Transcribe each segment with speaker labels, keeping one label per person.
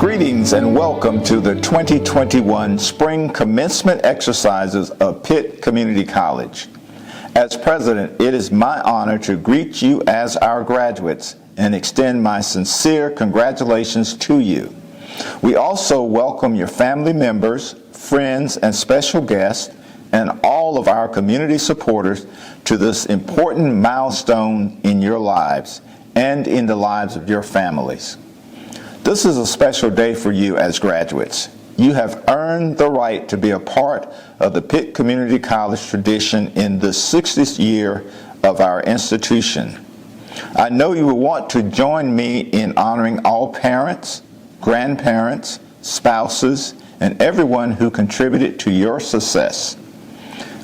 Speaker 1: Greetings and welcome to the 2021 Spring Commencement Exercises of Pitt Community College. As president, it is my honor to greet you as our graduates and extend my sincere congratulations to you. We also welcome your family members, friends, and special guests, and all of our community supporters to this important milestone in your lives and in the lives of your families. This is a special day for you as graduates. You have earned the right to be a part of the Pitt Community College tradition in the 60th year of our institution. I know you will want to join me in honoring all parents, grandparents, spouses, and everyone who contributed to your success.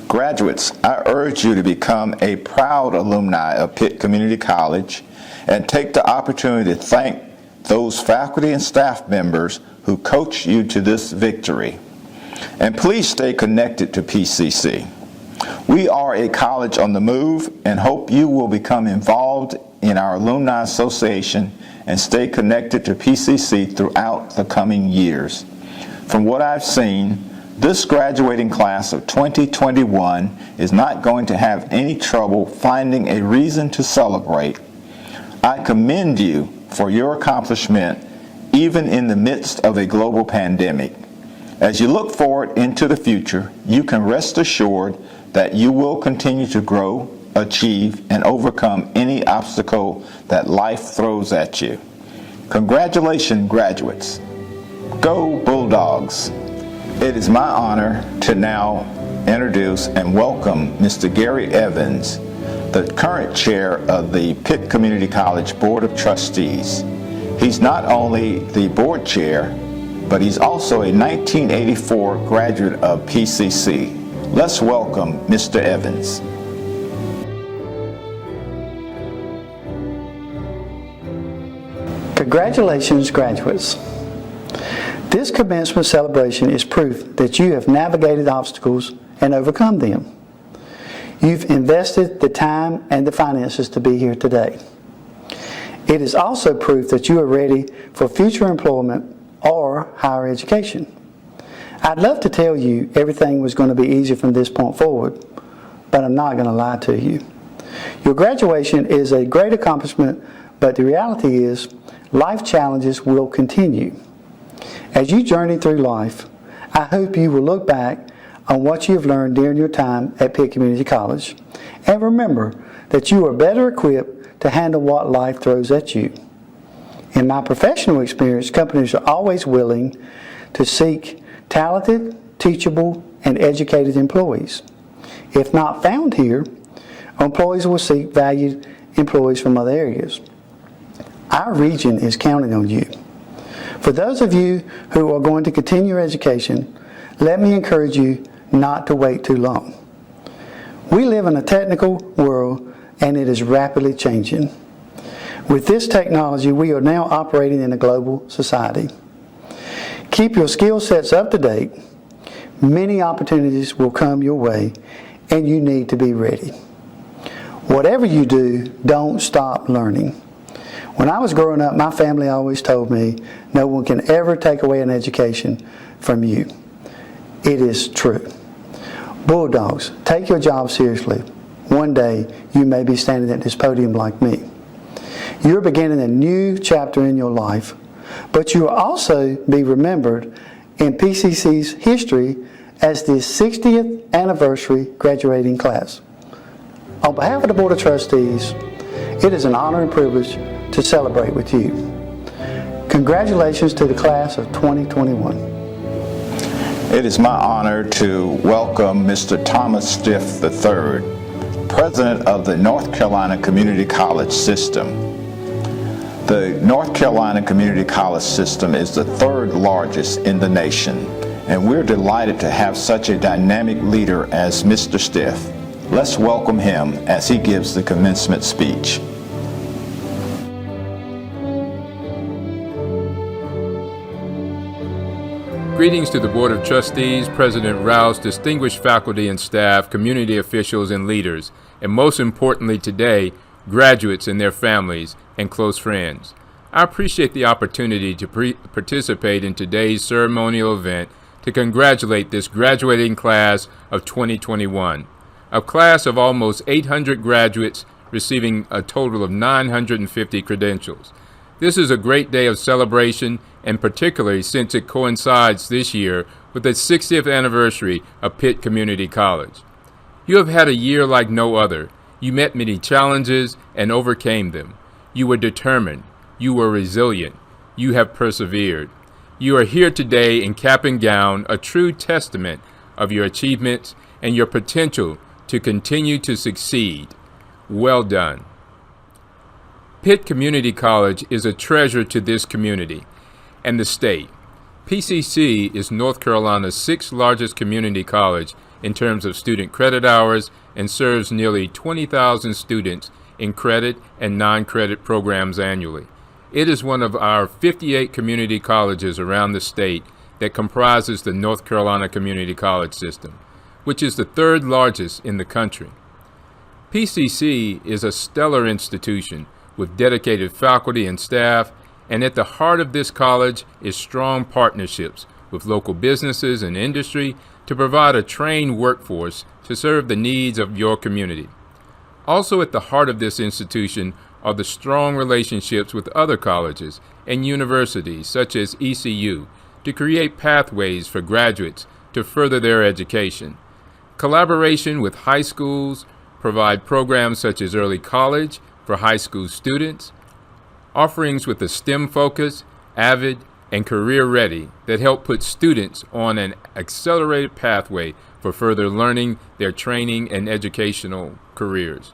Speaker 1: Graduates, I urge you to become a proud alumni of Pitt Community College and take the opportunity to thank those faculty and staff members who coach you to this victory. And please stay connected to PCC. We are a college on the move and hope you will become involved in our Alumni Association and stay connected to PCC throughout the coming years. From what I've seen, this graduating class of 2021 is not going to have any trouble finding a reason to celebrate. I commend you for your accomplishment even in the midst of a global pandemic. As you look forward into the future, you can rest assured that you will continue to grow, achieve, and overcome any obstacle that life throws at you. Congratulations, graduates. Go Bulldogs! It is my honor to now introduce and welcome Mr. Gary Evans, the current chair of the Pitt Community College Board of Trustees. He's not only the board chair, but he's also a 1984 graduate of PCC. Let's welcome Mr. Evans.
Speaker 2: Congratulations, graduates. This commencement celebration is proof that you have navigated obstacles and overcome them. You've invested the time and the finances to be here today. It is also proof that you are ready for future employment or higher education. I'd love to tell you everything was going to be easy from this point forward, but I'm not going to lie to you. Your graduation is a great accomplishment, but the reality is life challenges will continue. As you journey through life, I hope you will look back on what you have learned during your time at Pitt Community College, and remember that you are better equipped to handle what life throws at you. In my professional experience, companies are always willing to seek talented, teachable, and educated employees. If not found here, employees will seek valued employees from other areas. Our region is counting on you. For those of you who are going to continue your education, let me encourage you not to wait too long. We live in a technical world and it is rapidly changing. With this technology, we are now operating in a global society. Keep your skill sets up to date. Many opportunities will come your way and you need to be ready. Whatever you do, don't stop learning. When I was growing up, my family always told me, no one can ever take away an education from you. It is true. Bulldogs, take your job seriously. One day, you may be standing at this podium like me. You're beginning a new chapter in your life, but you will also be remembered in PCC's history as the 60th anniversary graduating class. On behalf of the Board of Trustees, it is an honor and privilege to celebrate with you. Congratulations to the class of 2021.
Speaker 1: It is my honor to welcome Mr. Thomas Stith III, President of the North Carolina Community College System. The North Carolina Community College System is the third largest in the nation, and we're delighted to have such a dynamic leader as Mr. Stith. Let's welcome him as he gives the commencement speech.
Speaker 3: Greetings to the Board of Trustees, President Rouse, distinguished faculty and staff, community officials and leaders, and most importantly today, graduates and their families and close friends. I appreciate the opportunity to participate in today's ceremonial event to congratulate this graduating class of 2021, a class of almost 800 graduates receiving a total of 950 credentials. This is a great day of celebration, and particularly since it coincides this year with the 60th anniversary of Pitt Community College. You have had a year like no other. You met many challenges and overcame them. You were determined. You were resilient. You have persevered. You are here today in cap and gown, a true testament of your achievements and your potential to continue to succeed. Well done. Pitt Community College is a treasure to this community and the state. PCC is North Carolina's 6th largest community college in terms of student credit hours and serves nearly 20,000 students in credit and non-credit programs annually. It is one of our 58 community colleges around the state that comprises the North Carolina Community College System, which is the 3rd largest in the country. PCC is a stellar institution with dedicated faculty and staff, and at the heart of this college is strong partnerships with local businesses and industry to provide a trained workforce to serve the needs of your community. Also at the heart of this institution are the strong relationships with other colleges and universities such as ECU to create pathways for graduates to further their education. Collaboration with high schools provide programs such as early college for high school students, offerings with a STEM focus, AVID, and career ready that help put students on an accelerated pathway for further learning, their training, and educational careers.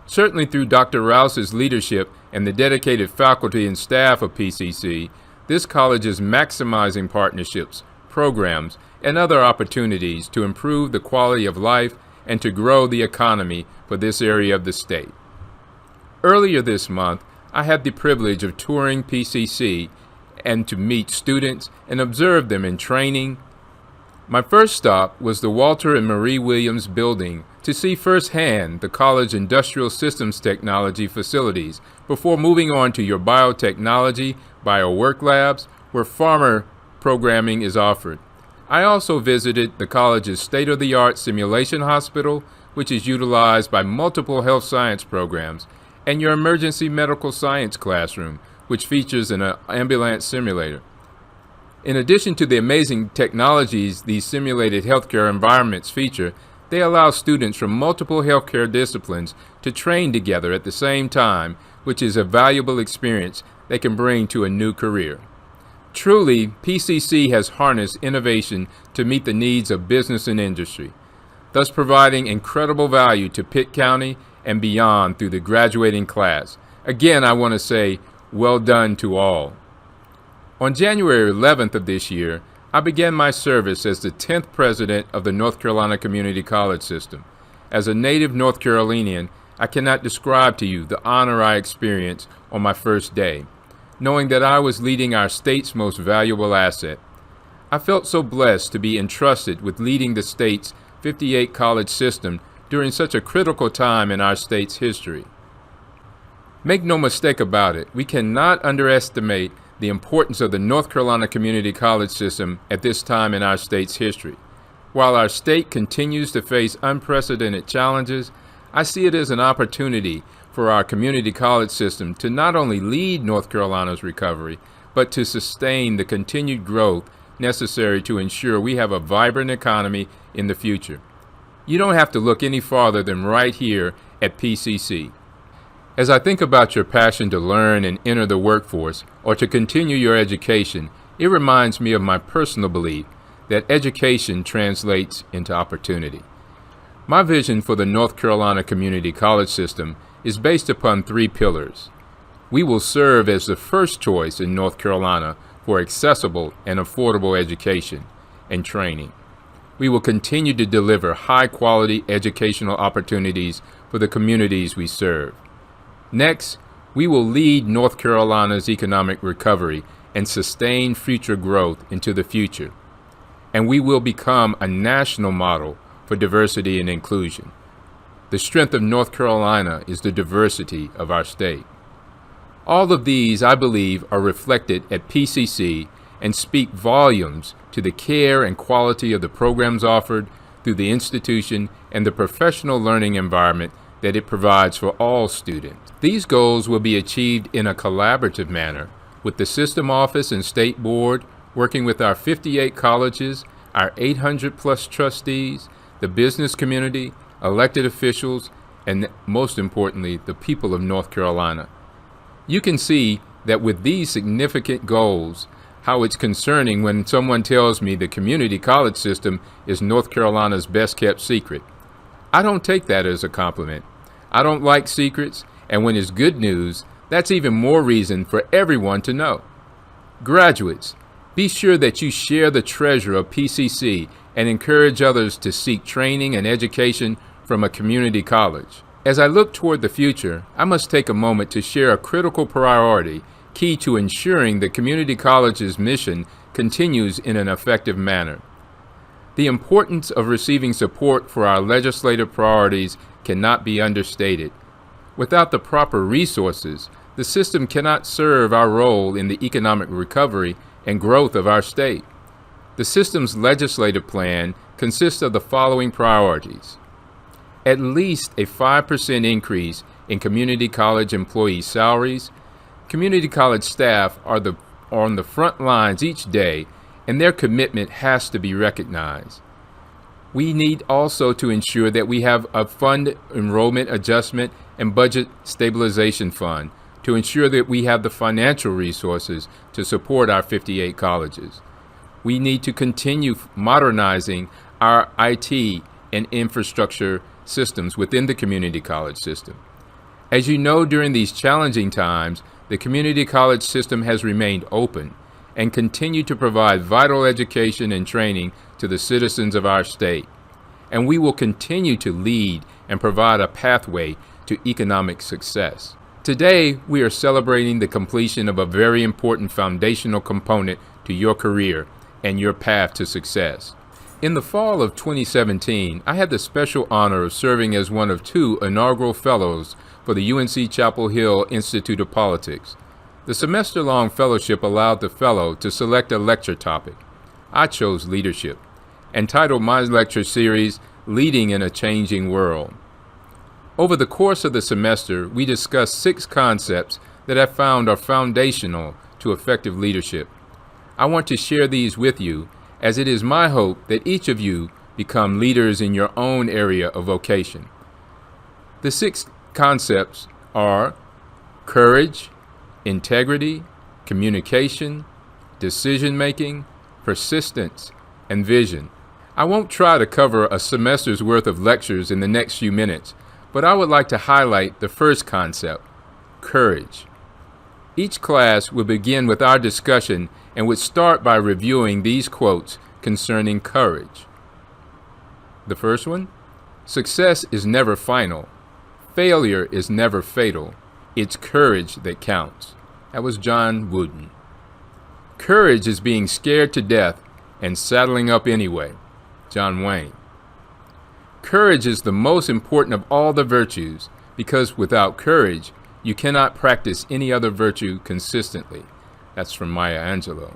Speaker 3: Certainly through Dr. Rouse's leadership and the dedicated faculty and staff of PCC, this college is maximizing partnerships, programs, and other opportunities to improve the quality of life and to grow the economy for this area of the state. Earlier this month, I had the privilege of touring PCC and to meet students and observe them in training. My first stop was the Walter and Marie Williams building to see firsthand the college industrial systems technology facilities before moving on to your biotechnology, biowork labs, where farmer programming is offered. I also visited the college's state-of-the-art simulation hospital, which is utilized by multiple health science programs, and your emergency medical science classroom, which features an ambulance simulator. In addition to the amazing technologies these simulated healthcare environments feature, they allow students from multiple healthcare disciplines to train together at the same time, which is a valuable experience they can bring to a new career. Truly, PCC has harnessed innovation to meet the needs of business and industry, thus providing incredible value to Pitt County and beyond through the graduating class. Again, I want to say, well done to all. On January 11th of this year, I began my service as the 10th president of the North Carolina Community College System. As a native North Carolinian, I cannot describe to you the honor I experienced on my first day, knowing that I was leading our state's most valuable asset. I felt so blessed to be entrusted with leading the state's 58 college system during such a critical time in our state's history. Make no mistake about it, we cannot underestimate the importance of the North Carolina Community College System at this time in our state's history. While our state continues to face unprecedented challenges, I see it as an opportunity for our community college system to not only lead North Carolina's recovery, but to sustain the continued growth necessary to ensure we have a vibrant economy in the future. You don't have to look any farther than right here at PCC. As I think about your passion to learn and enter the workforce or to continue your education, it reminds me of my personal belief that education translates into opportunity. My vision for the North Carolina Community College System is based upon 3 pillars. We will serve as the first choice in North Carolina for accessible and affordable education and training. We will continue to deliver high-quality educational opportunities for the communities we serve. Next, we will lead North Carolina's economic recovery and sustain future growth into the future. And we will become a national model for diversity and inclusion. The strength of North Carolina is the diversity of our state. All of these, I believe, are reflected at PCC and speak volumes to the care and quality of the programs offered through the institution and the professional learning environment that it provides for all students. These goals will be achieved in a collaborative manner with the system office and state board, working with our 58 colleges, our 800-plus trustees, the business community, elected officials, and most importantly, the people of North Carolina. You can see that with these significant goals, how it's concerning when someone tells me the community college system is North Carolina's best-kept secret. I don't take that as a compliment. I don't like secrets, and when it's good news, that's even more reason for everyone to know. Graduates, be sure that you share the treasure of PCC and encourage others to seek training and education from a community college. As I look toward the future, I must take a moment to share a critical priority key to ensuring the community college's mission continues in an effective manner. The importance of receiving support for our legislative priorities cannot be understated. Without the proper resources, the system cannot serve our role in the economic recovery and growth of our state. The system's legislative plan consists of the following priorities: at least a 5% increase in community college employee salaries. Community college staff are on the front lines each day, and their commitment has to be recognized. We need also to ensure that we have a fund enrollment adjustment and budget stabilization fund to ensure that we have the financial resources to support our 58 colleges. We need to continue modernizing our IT and infrastructure systems within the community college system. As you know, during these challenging times, the community college system has remained open and continued to provide vital education and training to the citizens of our state. And we will continue to lead and provide a pathway to economic success. Today, we are celebrating the completion of a very important foundational component to your career and your path to success. In the fall of 2017, I had the special honor of serving as one of 2 inaugural fellows for the UNC Chapel Hill Institute of Politics. The semester-long fellowship allowed the fellow to select a lecture topic. I chose leadership and titled my lecture series, Leading in a Changing World. Over the course of the semester, we discussed 6 concepts that I found are foundational to effective leadership. I want to share these with you, as it is my hope that each of you become leaders in your own area of vocation. The 6 concepts are courage, integrity, communication, decision-making, persistence, and vision. I won't try to cover a semester's worth of lectures in the next few minutes, but I would like to highlight the first concept, courage. Each class will begin with our discussion and would start by reviewing these quotes concerning courage. The first one, success is never final. Failure is never fatal. It's courage that counts. That was John Wooden. Courage is being scared to death and saddling up anyway. John Wayne. Courage is the most important of all the virtues because without courage, you cannot practice any other virtue consistently. That's from Maya Angelou.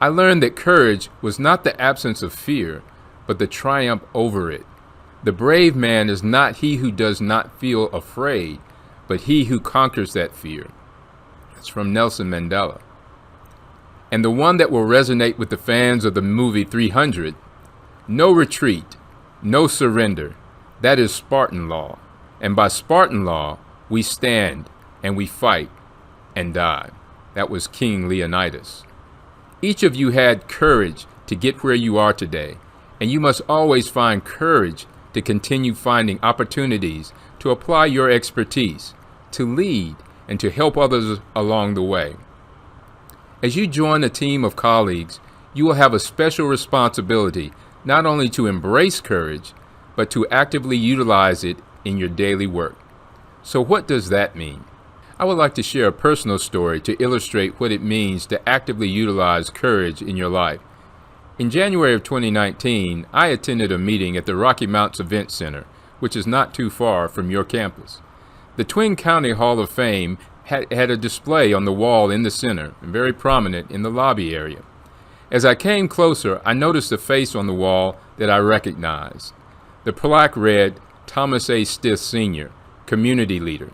Speaker 3: I learned that courage was not the absence of fear, but the triumph over it. The brave man is not he who does not feel afraid, but he who conquers that fear. That's from Nelson Mandela. And the one that will resonate with the fans of the movie 300, no retreat, no surrender. That is Spartan law. And by Spartan law, we stand and we fight and die. That was King Leonidas. Each of you had courage to get where you are today, and you must always find courage to continue finding opportunities to apply your expertise, to lead, and to help others along the way. As you join a team of colleagues, you will have a special responsibility not only to embrace courage, but to actively utilize it in your daily work. So what does that mean? I would like to share a personal story to illustrate what it means to actively utilize courage in your life. In January of 2019, I attended a meeting at the Rocky Mounts Event Center, which is not too far from your campus. The Twin County Hall of Fame had a display on the wall in the center, and very prominent in the lobby area. As I came closer, I noticed a face on the wall that I recognized. The plaque read, Thomas A. Stith, Sr., Community Leader.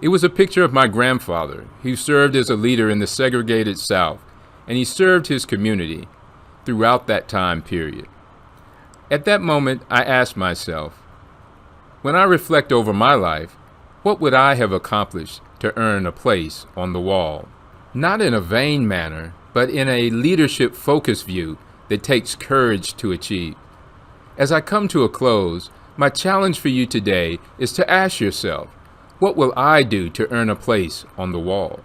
Speaker 3: It was a picture of my grandfather, who served as a leader in the segregated South, and he served his community throughout that time period. At that moment, I asked myself, when I reflect over my life, what would I have accomplished to earn a place on the wall? Not in a vain manner, but in a leadership-focused view that takes courage to achieve. As I come to a close, my challenge for you today is to ask yourself, what will I do to earn a place on the wall?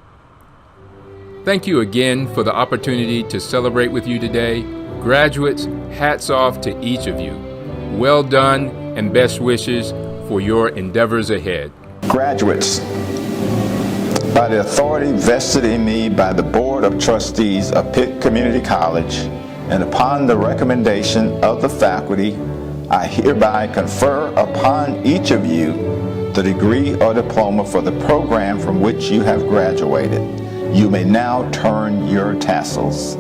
Speaker 3: Thank you again for the opportunity to celebrate with you today. Graduates, hats off to each of you. Well done and best wishes for your endeavors ahead.
Speaker 1: Graduates, by the authority vested in me by the Board of Trustees of Pitt Community College, and upon the recommendation of the faculty, I hereby confer upon each of you the degree or diploma for the program from which you have graduated. You may now turn your tassels.